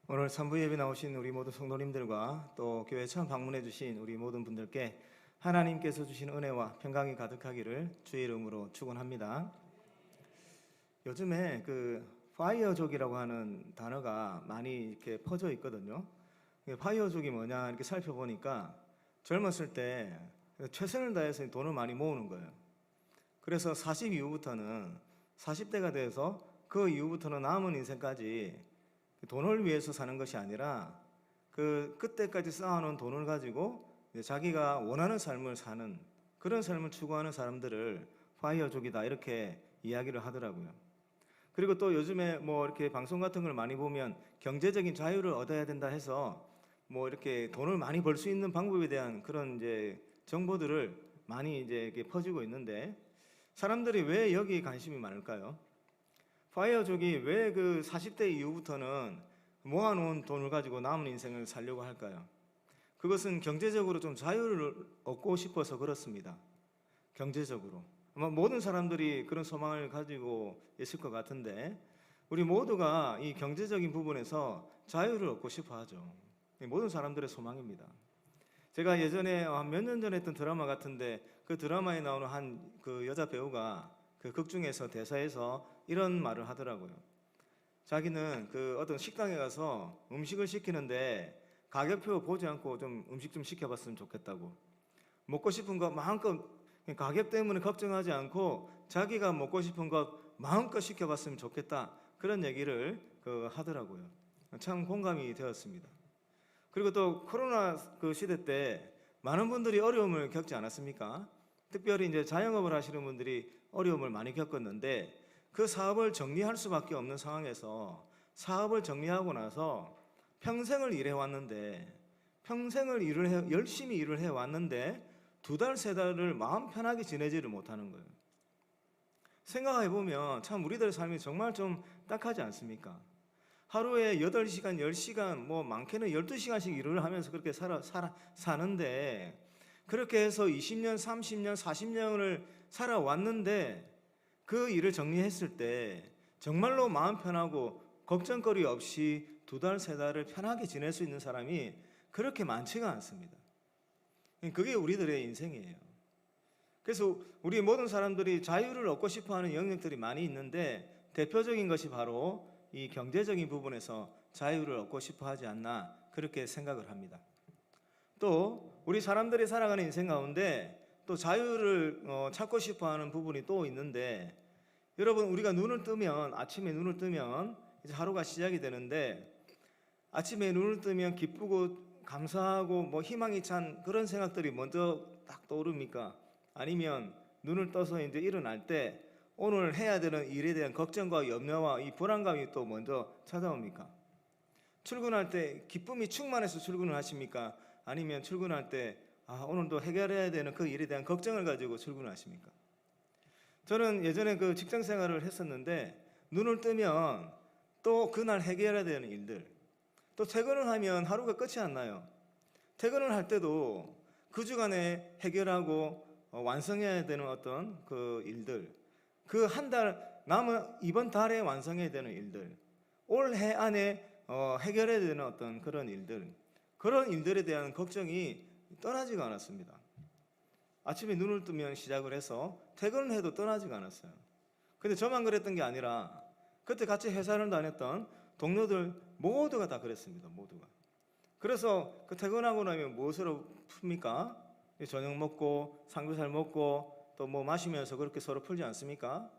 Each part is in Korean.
오늘 산부 예배 나오신 우리 모든 성도님들과 또 교회 처음 방문해 주신 우리 모든 분들께 하나님께서 주신 은혜와 평강이 가득하기를 주의 이름으로 축원합니다. 요즘에 파이어족이라고 하는 단어가 많이 이렇게 퍼져 있거든요. 파이어족이 뭐냐 이렇게 살펴보니까 젊었을 때 최선을 다해서 돈을 많이 모으는 거예요. 그래서 40 이후부터는 40대가 돼서 그 이후부터는 남은 인생까지 돈을 위해서 사는 것이 아니라 그때까지 쌓아놓은 돈을 가지고 자기가 원하는 삶을 사는 그런 삶을 추구하는 사람들을 파이어족이다 이렇게 이야기를 하더라고요. 그리고 또 요즘에 뭐 이렇게 방송 같은 걸 많이 보면 경제적인 자유를 얻어야 된다 해서 뭐 이렇게 돈을 많이 벌 수 있는 방법에 대한 그런 이제 정보들을 많이 이제 이렇게 퍼지고 있는데 사람들이 왜 여기 관심이 많을까요? 파이어족이 왜 40대 이후부터는 모아놓은 돈을 가지고 남은 인생을 살려고 할까요? 그것은 경제적으로 좀 자유를 얻고 싶어서 그렇습니다. 경제적으로. 아마 모든 사람들이 그런 소망을 가지고 있을 것 같은데 우리 모두가 이 경제적인 부분에서 자유를 얻고 싶어 하죠. 모든 사람들의 소망입니다. 제가 예전에 한 몇 년 전에 했던 드라마 같은데 그 드라마에 나오는 한 여자 배우가 그 극 중에서 대사에서 이런 말을 하더라고요. 자기는 어떤 식당에 가서 음식을 시키는데 가격표 보지 않고 좀 음식 좀 시켜봤으면 좋겠다고. 먹고 싶은 거 마음껏 가격 때문에 걱정하지 않고 자기가 먹고 싶은 것 마음껏 시켜봤으면 좋겠다. 그런 얘기를 하더라고요. 참 공감이 되었습니다. 그리고 또 코로나 시대 때 많은 분들이 어려움을 겪지 않았습니까? 특별히 이제 자영업을 하시는 분들이 어려움을 많이 겪었는데 그 사업을 정리할 수밖에 없는 상황에서 사업을 정리하고 나서 평생을 일해왔는데 열심히 일을 해왔는데 2달, 3달을 마음 편하게 지내지를 못하는 거예요. 생각해보면 참 우리들의 삶이 정말 좀 딱하지 않습니까? 하루에 8시간, 10시간, 뭐 많게는 12시간씩 일을 하면서 그렇게 사는데 그렇게 해서 20년, 30년, 40년을 살아왔는데 그 일을 정리했을 때 정말로 마음 편하고 걱정거리 없이 2달, 3달을 편하게 지낼 수 있는 사람이 그렇게 많지가 않습니다. 그게 우리들의 인생이에요. 그래서 우리 모든 사람들이 자유를 얻고 싶어하는 영역들이 많이 있는데 대표적인 것이 바로 이 경제적인 부분에서 자유를 얻고 싶어하지 않나 그렇게 생각을 합니다. 또 우리 사람들이 살아가는 인생 가운데 또 자유를 찾고 싶어하는 부분이 또 있는데 여러분 우리가 아침에 눈을 뜨면 이제 하루가 시작이 되는데 아침에 눈을 뜨면 기쁘고 감사하고 뭐 희망이 찬 그런 생각들이 먼저 딱 떠오릅니까? 아니면 눈을 떠서 이제 일어날 때 오늘 해야 되는 일에 대한 걱정과 염려와 이 불안감이 또 먼저 찾아옵니까? 출근할 때 기쁨이 충만해서 출근을 하십니까? 아니면 출근할 때 오늘도 해결해야 되는 그 일에 대한 걱정을 가지고 출근을 하십니까? 저는 예전에 직장 생활을 했었는데 눈을 뜨면 또 그날 해결해야 되는 일들 또 퇴근을 하면 하루가 끝이 안 나요. 퇴근을 할 때도 그 주간에 해결하고 완성해야 되는 어떤 일들 한 달 남은 이번 달에 완성해야 되는 일들 올해 안에 해결해야 되는 어떤 그런 일들에 대한 걱정이 떠나지가 않았습니다. 아침에 눈을 뜨면 시작을 해서 퇴근을 해도 떠나지가 않았어요. 근데 저만 그랬던 게 아니라 그때 같이 회사를 다녔던 동료들 모두가 다 그랬습니다. 모두가. 그래서 퇴근하고 나면 무엇으로 풉니까? 저녁 먹고 삼겹살 먹고 또 뭐 마시면서 그렇게 서로 풀지 않습니까?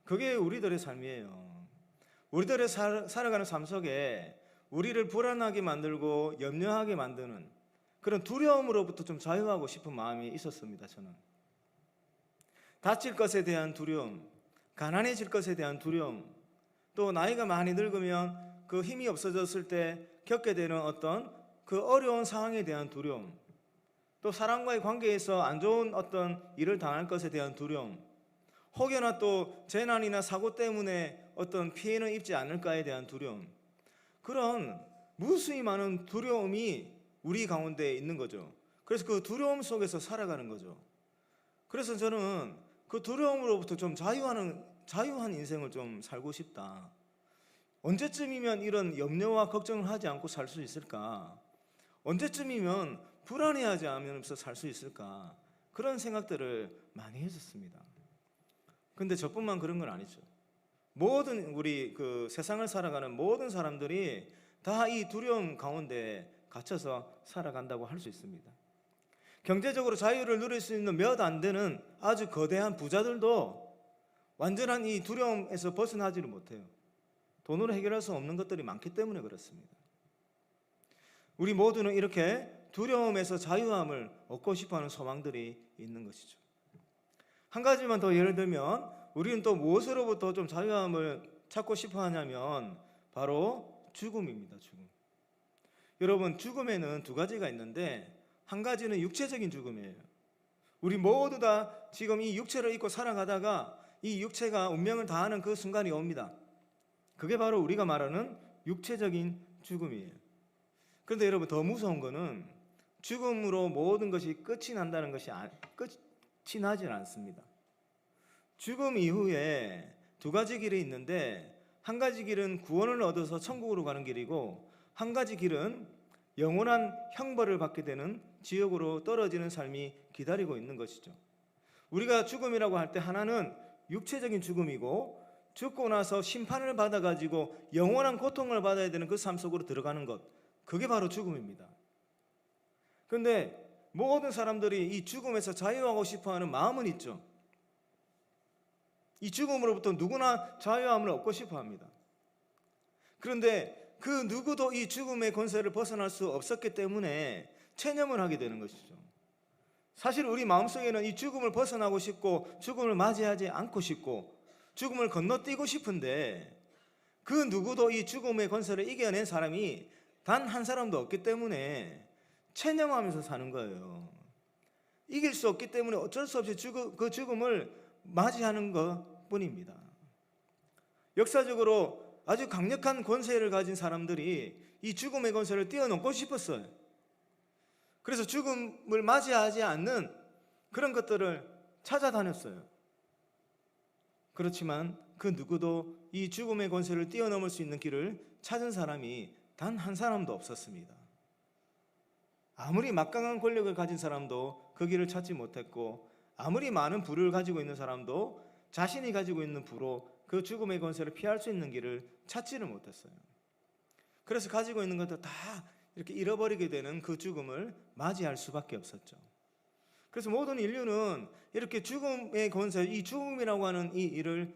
그게 우리들의 삶이에요. 우리들의 살아가는 삶 속에 우리를 불안하게 만들고 염려하게 만드는 그런 두려움으로부터 좀 자유하고 싶은 마음이 있었습니다. 저는 다칠 것에 대한 두려움, 가난해질 것에 대한 두려움, 또 나이가 많이 늙으면 힘이 없어졌을 때 겪게 되는 어떤 어려운 상황에 대한 두려움, 또 사람과의 관계에서 안 좋은 어떤 일을 당할 것에 대한 두려움, 혹여나 또 재난이나 사고 때문에 어떤 피해는 입지 않을까에 대한 두려움, 그런 무수히 많은 두려움이 우리 가운데 있는 거죠. 그래서 그 두려움 속에서 살아가는 거죠. 그래서 저는 그 두려움으로부터 좀 자유한 인생을 좀 살고 싶다. 언제쯤이면 이런 염려와 걱정을 하지 않고 살 수 있을까? 언제쯤이면 불안해하지 않으면서 살 수 있을까? 그런 생각들을 많이 했었습니다. 근데 저뿐만 그런 건 아니죠. 모든 우리 그 세상을 살아가는 모든 사람들이 다 이 두려움 가운데 갇혀서 살아간다고 할 수 있습니다. 경제적으로 자유를 누릴 수 있는 몇 안 되는 아주 거대한 부자들도 완전한 이 두려움에서 벗어나지를 못해요. 돈으로 해결할 수 없는 것들이 많기 때문에 그렇습니다. 우리 모두는 이렇게 두려움에서 자유함을 얻고 싶어하는 소망들이 있는 것이죠. 한 가지만 더 예를 들면 우리는 또 무엇으로부터 좀 자유함을 찾고 싶어 하냐면 바로 죽음입니다. 죽음. 여러분, 죽음에는 두 가지가 있는데 한 가지는 육체적인 죽음이에요. 우리 모두 다 지금 이 육체를 입고 살아가다가 이 육체가 운명을 다하는 그 순간이 옵니다. 그게 바로 우리가 말하는 육체적인 죽음이에요. 그런데 여러분, 더 무서운 거는 죽음으로 모든 것이 끝이 난다는 것이 끝이 나질 않습니다. 죽음 이후에 두 가지 길이 있는데 한 가지 길은 구원을 얻어서 천국으로 가는 길이고 한 가지 길은 영원한 형벌을 받게 되는 지옥으로 떨어지는 삶이 기다리고 있는 것이죠. 우리가 죽음이라고 할 때 하나는 육체적인 죽음이고 죽고 나서 심판을 받아가지고 영원한 고통을 받아야 되는 그 삶 속으로 들어가는 것, 그게 바로 죽음입니다. 그런데 모든 사람들이 이 죽음에서 자유하고 싶어하는 마음은 있죠. 이 죽음으로부터 누구나 자유함을 얻고 싶어합니다. 그런데 그 누구도 이 죽음의 권세를 벗어날 수 없었기 때문에 체념을 하게 되는 것이죠. 사실 우리 마음속에는 이 죽음을 벗어나고 싶고 죽음을 맞이하지 않고 싶고 죽음을 건너뛰고 싶은데 그 누구도 이 죽음의 권세를 이겨낸 사람이 단 한 사람도 없기 때문에 체념하면서 사는 거예요. 이길 수 없기 때문에 어쩔 수 없이 그 죽음을 맞이하는 것뿐입니다. 역사적으로 아주 강력한 권세를 가진 사람들이 이 죽음의 권세를 뛰어넘고 싶었어요. 그래서 죽음을 맞이하지 않는 그런 것들을 찾아다녔어요. 그렇지만 그 누구도 이 죽음의 권세를 뛰어넘을 수 있는 길을 찾은 사람이 단 한 사람도 없었습니다. 아무리 막강한 권력을 가진 사람도 그 길을 찾지 못했고 아무리 많은 부를 가지고 있는 사람도 자신이 가지고 있는 부로 그 죽음의 권세를 피할 수 있는 길을 찾지를 못했어요. 그래서 가지고 있는 것들 다 이렇게 잃어버리게 되는 그 죽음을 맞이할 수밖에 없었죠. 그래서 모든 인류는 이렇게 죽음의 권세, 이 죽음이라고 하는 이 일을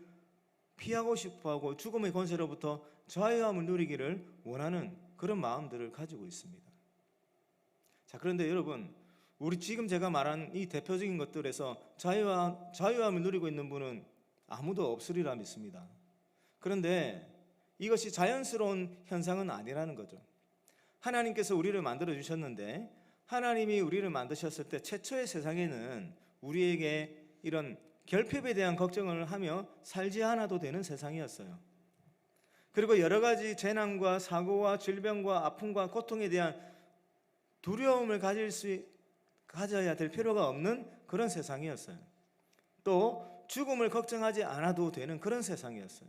피하고 싶어하고 죽음의 권세로부터 자유함을 누리기를 원하는 그런 마음들을 가지고 있습니다. 자, 그런데 여러분, 우리 지금 제가 말한 이 대표적인 것들에서 자유함을 누리고 있는 분은 아무도 없으리라 믿습니다. 그런데 이것이 자연스러운 현상은 아니라는 거죠. 하나님께서 우리를 만들어 주셨는데 하나님이 우리를 만드셨을 때 최초의 세상에는 우리에게 이런 결핍에 대한 걱정을 하며 살지 않아도 되는 세상이었어요. 그리고 여러 가지 재난과 사고와 질병과 아픔과 고통에 대한 두려움을 가져야 될 필요가 없는 그런 세상이었어요. 또 죽음을 걱정하지 않아도 되는 그런 세상이었어요.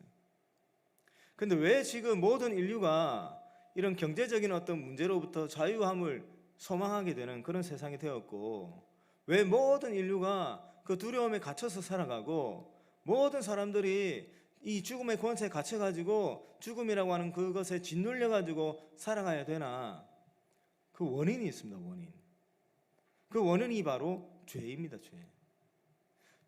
그런데 왜 지금 모든 인류가 이런 경제적인 어떤 문제로부터 자유함을 소망하게 되는 그런 세상이 되었고 왜 모든 인류가 그 두려움에 갇혀서 살아가고 모든 사람들이 이 죽음의 권세에 갇혀가지고 죽음이라고 하는 그것에 짓눌려가지고 살아가야 되나? 그 원인이 있습니다. 원인. 그 원인이 바로 죄입니다.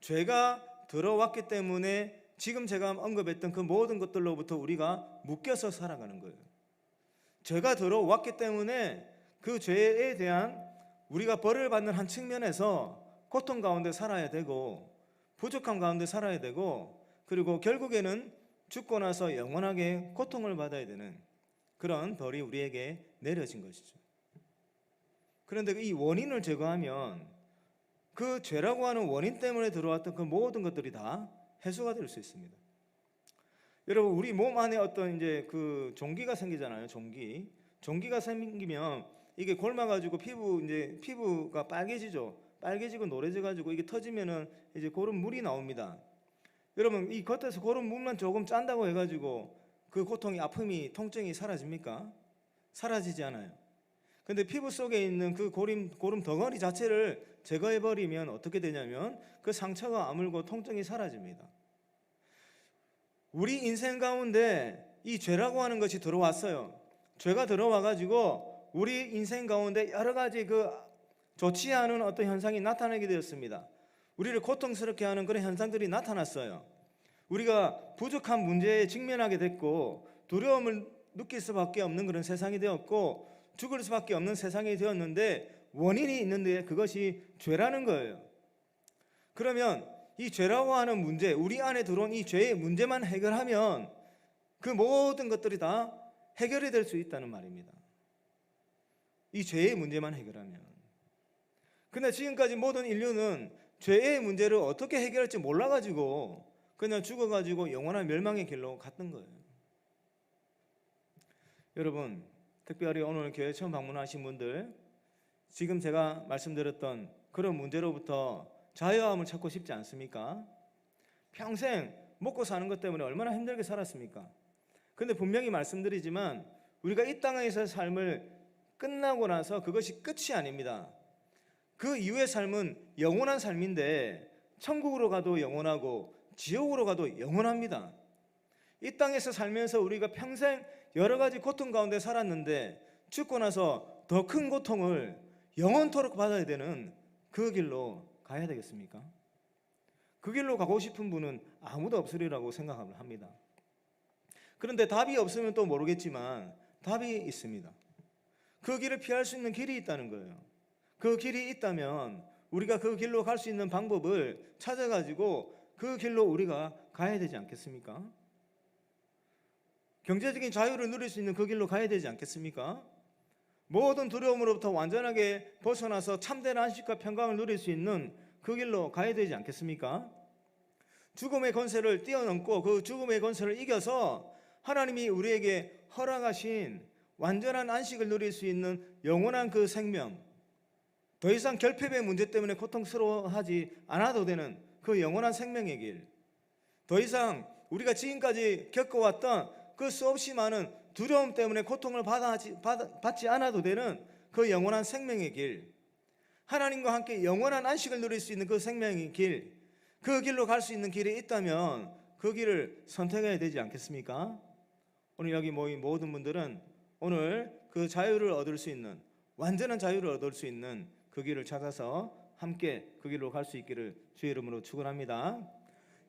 죄가 들어왔기 때문에 지금 제가 언급했던 그 모든 것들로부터 우리가 묶여서 살아가는 거예요. 죄가 들어왔기 때문에 그 죄에 대한 우리가 벌을 받는 한 측면에서 고통 가운데 살아야 되고 부족함 가운데 살아야 되고 그리고 결국에는 죽고 나서 영원하게 고통을 받아야 되는 그런 벌이 우리에게 내려진 것이죠. 그런데 이 원인을 제거하면 그 죄라고 하는 원인 때문에 들어왔던 그 모든 것들이 다 해소가 될 수 있습니다. 여러분, 우리 몸 안에 어떤 이제 그 종기가 생기잖아요. 종기가 생기면 이게 골마가지고 피부가 빨개지죠. 빨개지고 노래져가지고 이게 터지면은 이제 그런 물이 나옵니다. 여러분, 이 겉에서 그런 물만 조금 짠다고 해가지고 그 고통이, 아픔이, 통증이 사라집니까? 사라지지 않아요. 근데 피부 속에 있는 그 고름 덩어리 자체를 제거해버리면 어떻게 되냐면 그 상처가 아물고 통증이 사라집니다. 우리 인생 가운데 이 죄라고 하는 것이 들어왔어요. 죄가 들어와가지고 우리 인생 가운데 여러 가지 그 좋지 않은 어떤 현상이 나타나게 되었습니다. 우리를 고통스럽게 하는 그런 현상들이 나타났어요. 우리가 부족한 문제에 직면하게 됐고 두려움을 느낄 수밖에 없는 그런 세상이 되었고 죽을 수밖에 없는 세상이 되었는데 원인이 있는데 그것이 죄라는 거예요. 그러면 이 죄라고 하는 문제, 우리 안에 들어온 이 죄의 문제만 해결하면 그 모든 것들이 다 해결이 될 수 있다는 말입니다. 이 죄의 문제만 해결하면. 근데 지금까지 모든 인류는 죄의 문제를 어떻게 해결할지 몰라가지고 그냥 죽어가지고 영원한 멸망의 길로 갔던 거예요. 여러분, 특별히 오늘 교회 처음 방문하신 분들, 지금 제가 말씀드렸던 그런 문제로부터 자유함을 찾고 싶지 않습니까? 평생 먹고 사는 것 때문에 얼마나 힘들게 살았습니까? 근데 분명히 말씀드리지만 우리가 이 땅에서의 삶을 끝나고 나서 그것이 끝이 아닙니다. 그 이후의 삶은 영원한 삶인데 천국으로 가도 영원하고 지옥으로 가도 영원합니다. 이 땅에서 살면서 우리가 평생 여러 가지 고통 가운데 살았는데 죽고 나서 더 큰 고통을 영원토록 받아야 되는 그 길로 가야 되겠습니까? 그 길로 가고 싶은 분은 아무도 없으리라고 생각을 합니다. 그런데 답이 없으면 또 모르겠지만 답이 있습니다. 그 길을 피할 수 있는 길이 있다는 거예요. 그 길이 있다면 우리가 그 길로 갈 수 있는 방법을 찾아가지고 그 길로 우리가 가야 되지 않겠습니까? 경제적인 자유를 누릴 수 있는 그 길로 가야 되지 않겠습니까? 모든 두려움으로부터 완전하게 벗어나서 참된 안식과 평강을 누릴 수 있는 그 길로 가야 되지 않겠습니까? 죽음의 권세를 뛰어넘고 그 죽음의 권세를 이겨서 하나님이 우리에게 허락하신 완전한 안식을 누릴 수 있는 영원한 그 생명, 더 이상 결핍의 문제 때문에 고통스러워하지 않아도 되는 그 영원한 생명의 길, 더 이상 우리가 지금까지 겪어왔던 그 수없이 많은 두려움 때문에 고통을 받지 않아도 되는 그 영원한 생명의 길, 하나님과 함께 영원한 안식을 누릴 수 있는 그 생명의 길, 그 길로 갈 수 있는 길이 있다면 그 길을 선택해야 되지 않겠습니까? 오늘 여기 모인 모든 분들은 오늘 그 자유를 얻을 수 있는, 완전한 자유를 얻을 수 있는 그 길을 찾아서 함께 그 길로 갈 수 있기를 주의 이름으로 축원합니다.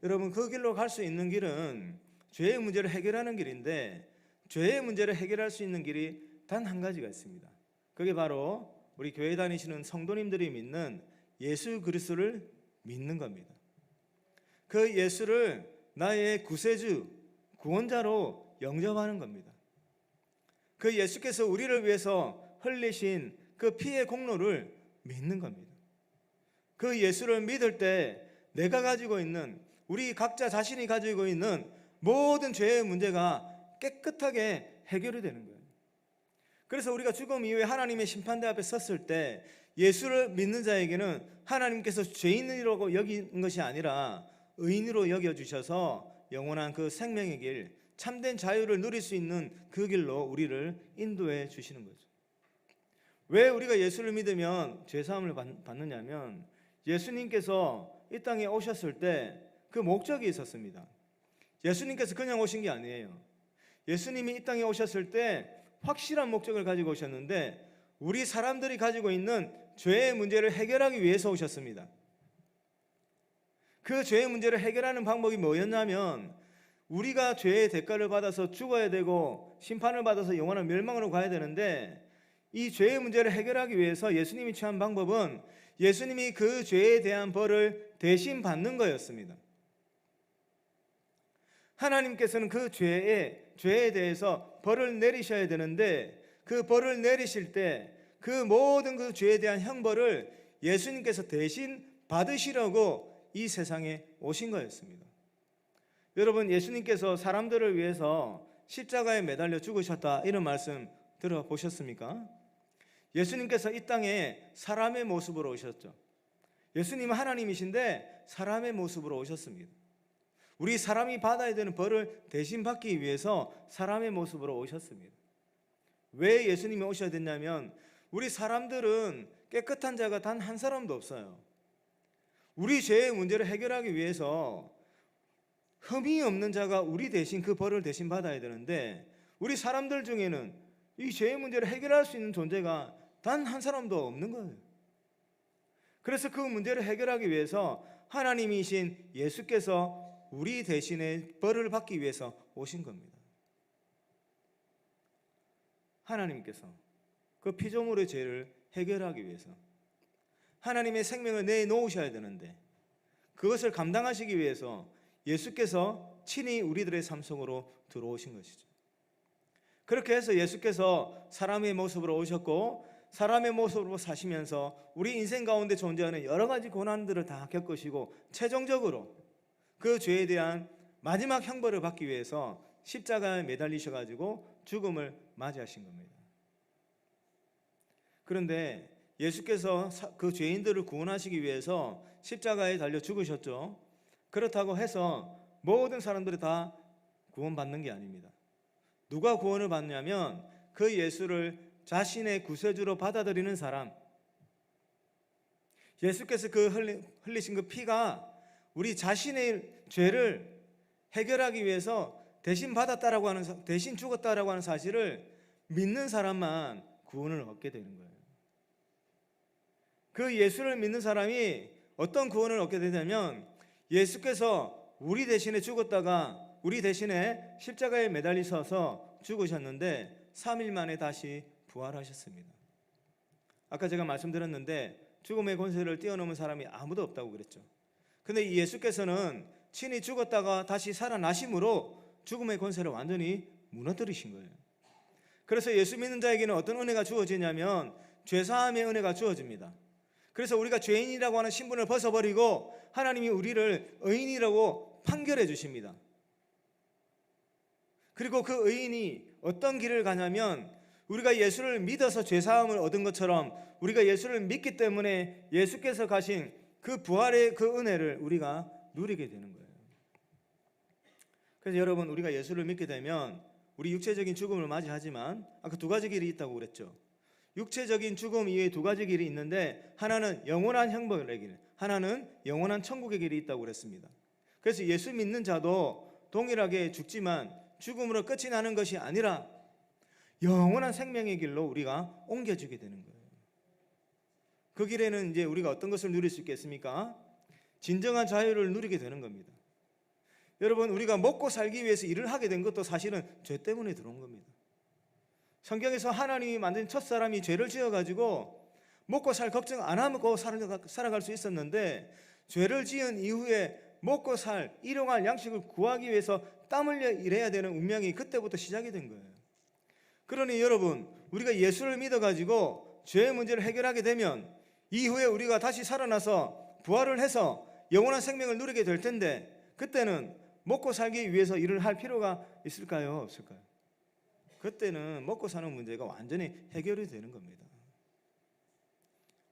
여러분, 그 길로 갈 수 있는 길은 죄의 문제를 해결하는 길인데 죄의 문제를 해결할 수 있는 길이 단 한 가지가 있습니다. 그게 바로 우리 교회 다니시는 성도님들이 믿는 예수 그리스도를 믿는 겁니다. 그 예수를 나의 구세주, 구원자로 영접하는 겁니다. 그 예수께서 우리를 위해서 흘리신 그 피의 공로를 믿는 겁니다. 그 예수를 믿을 때 내가 가지고 있는, 우리 각자 자신이 가지고 있는 모든 죄의 문제가 깨끗하게 해결이 되는 거예요. 그래서 우리가 죽음 이후에 하나님의 심판대 앞에 섰을 때 예수를 믿는 자에게는 하나님께서 죄인이라고 여긴 것이 아니라 의인으로 여겨주셔서 영원한 그 생명의 길, 참된 자유를 누릴 수 있는 그 길로 우리를 인도해 주시는 거죠. 왜 우리가 예수를 믿으면 죄사함을 받느냐면 예수님께서 이 땅에 오셨을 때 그 목적이 있었습니다. 예수님께서 그냥 오신 게 아니에요. 예수님이 이 땅에 오셨을 때 확실한 목적을 가지고 오셨는데 우리 사람들이 가지고 있는 죄의 문제를 해결하기 위해서 오셨습니다. 그 죄의 문제를 해결하는 방법이 뭐였냐면 우리가 죄의 대가를 받아서 죽어야 되고 심판을 받아서 영원한 멸망으로 가야 되는데 이 죄의 문제를 해결하기 위해서 예수님이 취한 방법은 예수님이 그 죄에 대한 벌을 대신 받는 거였습니다. 하나님께서는 그 죄에 대해서 벌을 내리셔야 되는데 그 벌을 내리실 때 그 모든 그 죄에 대한 형벌을 예수님께서 대신 받으시려고 이 세상에 오신 거였습니다. 여러분, 예수님께서 사람들을 위해서 십자가에 매달려 죽으셨다 이런 말씀 들어보셨습니까? 예수님께서 이 땅에 사람의 모습으로 오셨죠. 예수님은 하나님이신데 사람의 모습으로 오셨습니다. 우리 사람이 받아야 되는 벌을 대신 받기 위해서 사람의 모습으로 오셨습니다. 왜 예수님이 오셔야 됐냐면 우리 사람들은 깨끗한 자가 단 한 사람도 없어요. 우리 죄의 문제를 해결하기 위해서 흠이 없는 자가 우리 대신 그 벌을 대신 받아야 되는데 우리 사람들 중에는 이 죄의 문제를 해결할 수 있는 존재가 단 한 사람도 없는 거예요. 그래서 그 문제를 해결하기 위해서 하나님이신 예수께서 우리 대신에 벌을 받기 위해서 오신 겁니다. 하나님께서 그 피조물의 죄를 해결하기 위해서 하나님의 생명을 내놓으셔야 되는데 그것을 감당하시기 위해서 예수께서 친히 우리들의 삶 속으로 들어오신 것이죠. 그렇게 해서 예수께서 사람의 모습으로 오셨고 사람의 모습으로 사시면서 우리 인생 가운데 존재하는 여러 가지 고난들을 다 겪으시고 최종적으로 그 죄에 대한 마지막 형벌을 받기 위해서 십자가에 매달리셔가지고 죽음을 맞이하신 겁니다. 그런데 예수께서 그 죄인들을 구원하시기 위해서 십자가에 달려 죽으셨죠. 그렇다고 해서 모든 사람들이 다 구원받는 게 아닙니다. 누가 구원을 받냐면 그 예수를 자신의 구세주로 받아들이는 사람, 예수께서 그 흘리신 그 피가 우리 자신의 죄를 해결하기 위해서 대신 받았다라고 하는, 대신 죽었다라고 하는 사실을 믿는 사람만 구원을 얻게 되는 거예요. 그 예수를 믿는 사람이 어떤 구원을 얻게 되냐면 예수께서 우리 대신에 죽었다가 우리 대신에 십자가에 매달리셔서 죽으셨는데 3일 만에 다시 부활하셨습니다. 아까 제가 말씀드렸는데 죽음의 권세를 뛰어넘은 사람이 아무도 없다고 그랬죠. 근데 이 예수께서는 친히 죽었다가 다시 살아나심으로 죽음의 권세를 완전히 무너뜨리신 거예요. 그래서 예수 믿는 자에게는 어떤 은혜가 주어지냐면 죄사함의 은혜가 주어집니다. 그래서 우리가 죄인이라고 하는 신분을 벗어버리고 하나님이 우리를 의인이라고 판결해 주십니다. 그리고 그 의인이 어떤 길을 가냐면 우리가 예수를 믿어서 죄사함을 얻은 것처럼 우리가 예수를 믿기 때문에 예수께서 가신 그 부활의 그 은혜를 우리가 누리게 되는 거예요. 그래서 여러분, 우리가 예수를 믿게 되면 우리 육체적인 죽음을 맞이하지만 아까 두 가지 길이 있다고 그랬죠. 육체적인 죽음 이외에 두 가지 길이 있는데 하나는 영원한 형벌의 길, 하나는 영원한 천국의 길이 있다고 그랬습니다. 그래서 예수 믿는 자도 동일하게 죽지만 죽음으로 끝이 나는 것이 아니라 영원한 생명의 길로 우리가 옮겨지게 되는 거예요. 그 길에는 이제 우리가 어떤 것을 누릴 수 있겠습니까? 진정한 자유를 누리게 되는 겁니다. 여러분, 우리가 먹고 살기 위해서 일을 하게 된 것도 사실은 죄 때문에 들어온 겁니다. 성경에서 하나님이 만든 첫사람이 죄를 지어가지고 먹고 살 걱정 안 하고 살아갈 수 있었는데 죄를 지은 이후에 먹고 살 일용할 양식을 구하기 위해서 땀 흘려 일해야 되는 운명이 그때부터 시작이 된 거예요. 그러니 여러분, 우리가 예수를 믿어가지고 죄의 문제를 해결하게 되면 이후에 우리가 다시 살아나서 부활을 해서 영원한 생명을 누리게 될 텐데 그때는 먹고 살기 위해서 일을 할 필요가 있을까요? 없을까요? 그때는 먹고 사는 문제가 완전히 해결이 되는 겁니다.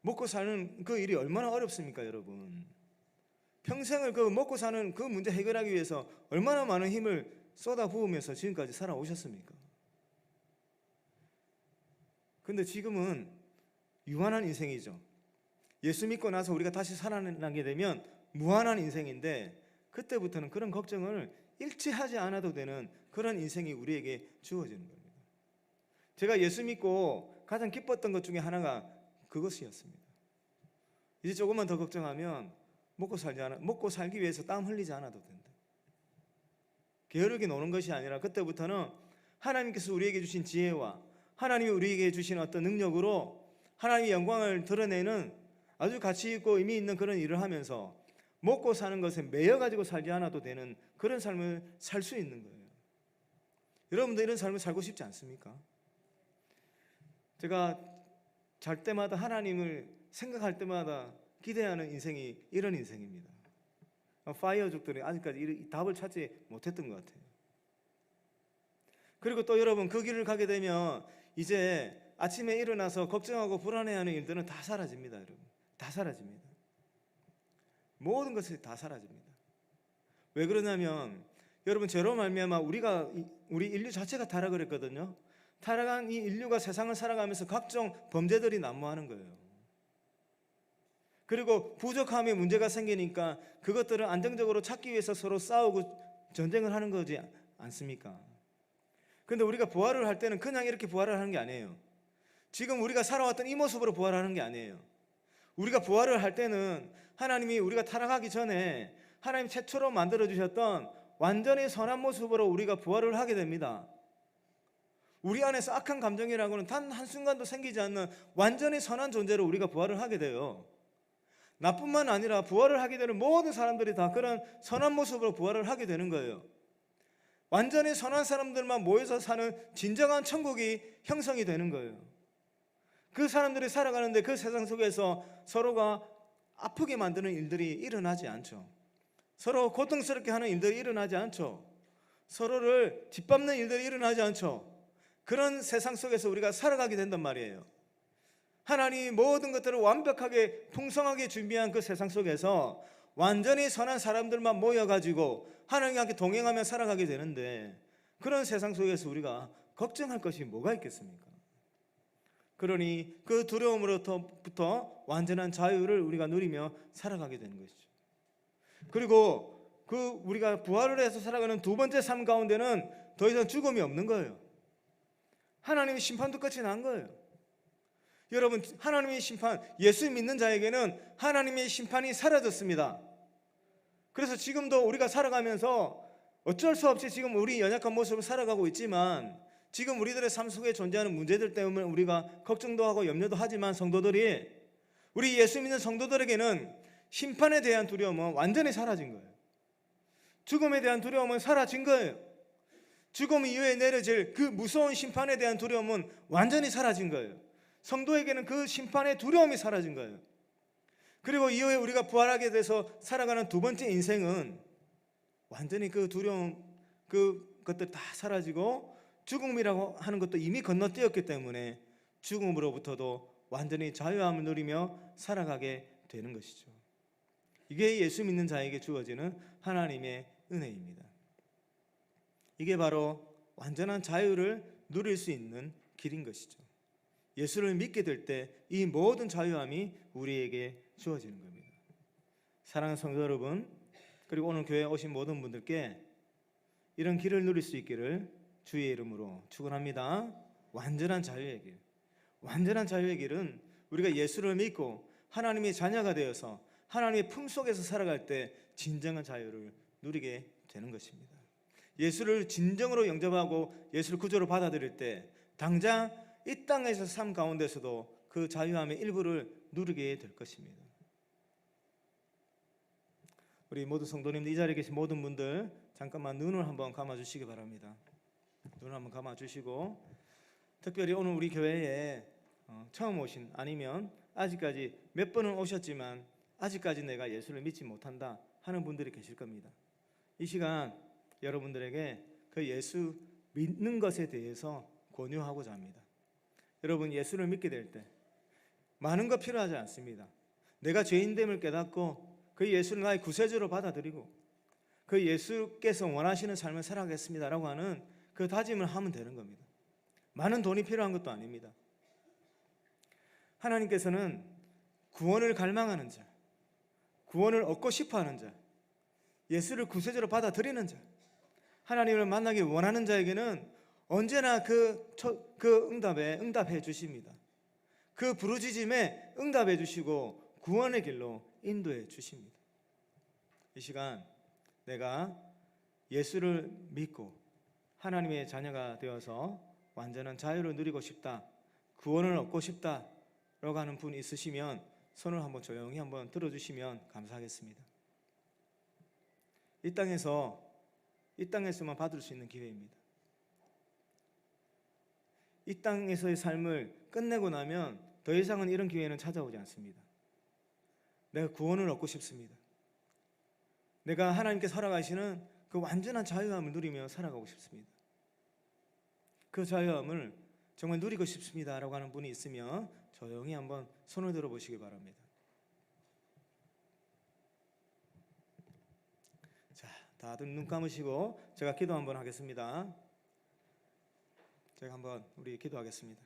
먹고 사는 그 일이 얼마나 어렵습니까, 여러분? 평생을 그 먹고 사는 그 문제 해결하기 위해서 얼마나 많은 힘을 쏟아부으면서 지금까지 살아오셨습니까? 근데 지금은 유한한 인생이죠. 예수 믿고 나서 우리가 다시 살아나게 되면 무한한 인생인데 그때부터는 그런 걱정을 일치하지 않아도 되는 그런 인생이 우리에게 주어지는 겁니다. 제가 예수 믿고 가장 기뻤던 것 중에 하나가 그것이었습니다. 이제 조금만 더 걱정하면 먹고 살기 위해서 땀 흘리지 않아도 된다. 게으르게 노는 것이 아니라 그때부터는 하나님께서 우리에게 주신 지혜와 하나님이 우리에게 주신 어떤 능력으로 하나님의 영광을 드러내는 아주 가치 있고 의미 있는 그런 일을 하면서 먹고 사는 것에 매여가지고 살지 않아도 되는 그런 삶을 살 수 있는 거예요. 여러분도 이런 삶을 살고 싶지 않습니까? 제가 잘 때마다 하나님을 생각할 때마다 기대하는 인생이 이런 인생입니다. 파이어족들이 아직까지 이 답을 찾지 못했던 것 같아요. 그리고 또 여러분, 그 길을 가게 되면 이제 아침에 일어나서 걱정하고 불안해하는 일들은 다 사라집니다. 여러분, 다 사라집니다. 모든 것이 다 사라집니다. 왜 그러냐면 여러분 죄로 말미암아 우리 인류 자체가 타락을 했거든요. 타락한 이 인류가 세상을 살아가면서 각종 범죄들이 난무하는 거예요. 그리고 부족함에 문제가 생기니까 그것들을 안정적으로 찾기 위해서 서로 싸우고 전쟁을 하는 거지 않습니까? 그런데 우리가 부활을 할 때는 그냥 이렇게 부활을 하는 게 아니에요. 지금 우리가 살아왔던 이 모습으로 부활하는 게 아니에요. 우리가 부활을 할 때는 하나님이 우리가 타락하기 전에 하나님 최초로 만들어주셨던 완전히 선한 모습으로 우리가 부활을 하게 됩니다. 우리 안에서 악한 감정이라고는 단 한순간도 생기지 않는 완전히 선한 존재로 우리가 부활을 하게 돼요. 나뿐만 아니라 부활을 하게 되는 모든 사람들이 다 그런 선한 모습으로 부활을 하게 되는 거예요. 완전히 선한 사람들만 모여서 사는 진정한 천국이 형성이 되는 거예요. 그 사람들이 살아가는데 그 세상 속에서 서로가 아프게 만드는 일들이 일어나지 않죠. 서로 고통스럽게 하는 일들이 일어나지 않죠. 서로를 짓밟는 일들이 일어나지 않죠. 그런 세상 속에서 우리가 살아가게 된단 말이에요. 하나님이 모든 것들을 완벽하게 풍성하게 준비한 그 세상 속에서 완전히 선한 사람들만 모여가지고 하나님과 함께 동행하며 살아가게 되는데, 그런 세상 속에서 우리가 걱정할 것이 뭐가 있겠습니까? 그러니 그 두려움으로부터 완전한 자유를 우리가 누리며 살아가게 되는 것이죠. 그리고 그 우리가 부활을 해서 살아가는 두 번째 삶 가운데는 더 이상 죽음이 없는 거예요. 하나님의 심판도 끝이 난 거예요. 여러분, 하나님의 심판, 예수 믿는 자에게는 하나님의 심판이 사라졌습니다. 그래서 지금도 우리가 살아가면서 어쩔 수 없이 지금 우리 연약한 모습을 살아가고 있지만, 지금 우리들의 삶 속에 존재하는 문제들 때문에 우리가 걱정도 하고 염려도 하지만, 성도들이, 우리 예수 믿는 성도들에게는 심판에 대한 두려움은 완전히 사라진 거예요. 죽음에 대한 두려움은 사라진 거예요. 죽음 이후에 내려질 그 무서운 심판에 대한 두려움은 완전히 사라진 거예요. 성도에게는 그 심판의 두려움이 사라진 거예요. 그리고 이후에 우리가 부활하게 돼서 살아가는 두 번째 인생은 완전히 그 두려움, 그것들 다 사라지고 죽음이라고 하는 것도 이미 건너뛰었기 때문에 죽음으로부터도 완전히 자유함을 누리며 살아가게 되는 것이죠. 이게 예수 믿는 자에게 주어지는 하나님의 은혜입니다. 이게 바로 완전한 자유를 누릴 수 있는 길인 것이죠. 예수를 믿게 될 때 이 모든 자유함이 우리에게 주어지는 겁니다. 사랑하는 성도 여러분, 그리고 오늘 교회에 오신 모든 분들께 이런 길을 누릴 수 있기를 주의 이름으로 축원합니다. 완전한 자유의 길, 완전한 자유의 길은 우리가 예수를 믿고 하나님의 자녀가 되어서 하나님의 품 속에서 살아갈 때 진정한 자유를 누리게 되는 것입니다. 예수를 진정으로 영접하고 예수를 구주로 받아들일 때 당장 이 땅에서 삶 가운데서도 그 자유함의 일부를 누리게 될 것입니다. 우리 모든 성도님들, 이 자리에 계신 모든 분들 잠깐만 눈을 한번 감아주시기 바랍니다. 눈을 한번 감아주시고, 특별히 오늘 우리 교회에 처음 오신, 아니면 아직까지 몇 번은 오셨지만 아직까지 내가 예수를 믿지 못한다 하는 분들이 계실 겁니다. 이 시간 여러분들에게 그 예수 믿는 것에 대해서 권유하고자 합니다. 여러분, 예수를 믿게 될 때 많은 거 필요하지 않습니다. 내가 죄인됨을 깨닫고 그 예수를 나의 구세주로 받아들이고 그 예수께서 원하시는 삶을 살아가겠습니다라고 하는 그 다짐을 하면 되는 겁니다. 많은 돈이 필요한 것도 아닙니다. 하나님께서는 구원을 갈망하는 자, 구원을 얻고 싶어하는 자, 예수를 구세주로 받아들이는 자, 하나님을 만나기 원하는 자에게는 언제나 그 응답에 응답해 주십니다. 그 부르짖음에 응답해 주시고 구원의 길로 인도해 주십니다. 이 시간 내가 예수를 믿고 하나님의 자녀가 되어서 완전한 자유를 누리고 싶다, 구원을 얻고 싶다라고 하는 분 있으시면 손을 한번 조용히 한번 들어주시면 감사하겠습니다. 이 땅에서만 받을 수 있는 기회입니다. 이 땅에서의 삶을 끝내고 나면 더 이상은 이런 기회는 찾아오지 않습니다. 내가 구원을 얻고 싶습니다. 내가 하나님께 살아가시는 그 완전한 자유함을 누리며 살아가고 싶습니다. 그 자유함을 정말 누리고 싶습니다라고 하는 분이 있으면 조용히 한번 손을 들어보시기 바랍니다. 자, 다들 눈 감으시고 제가 기도 한번 하겠습니다. 제가 한번 우리 기도하겠습니다.